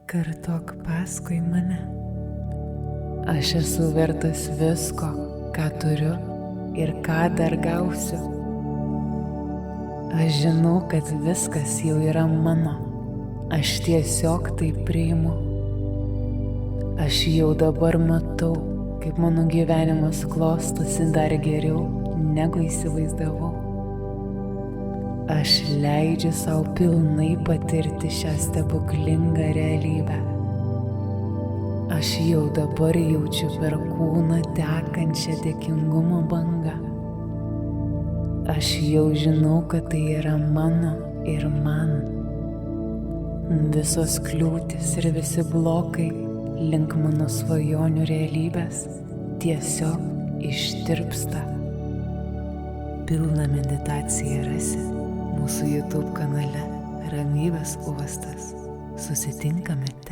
kartok paskui mane. Aš esu vertas visko, ką turiu ir ką dar gausiu. Aš žinau, kad viskas jau yra mano, aš tiesiog tai priimu. Aš jau dabar matau, kaip mano gyvenimas klostosi dar geriau, negu įsivaizdavau. Aš leidžiu sau pilnai patirti šią stebuklingą realybę. Aš jau dabar jaučiu per kūną tekančią dėkingumo bangą. Aš jau žinau, kad tai yra mano ir man. Visos kliūtis ir visi blokai link mano svajonių realybės tiesiog ištirpsta. Pilną meditaciją rasi mūsų YouTube kanale Ramybės uostas. Susitinkame ten.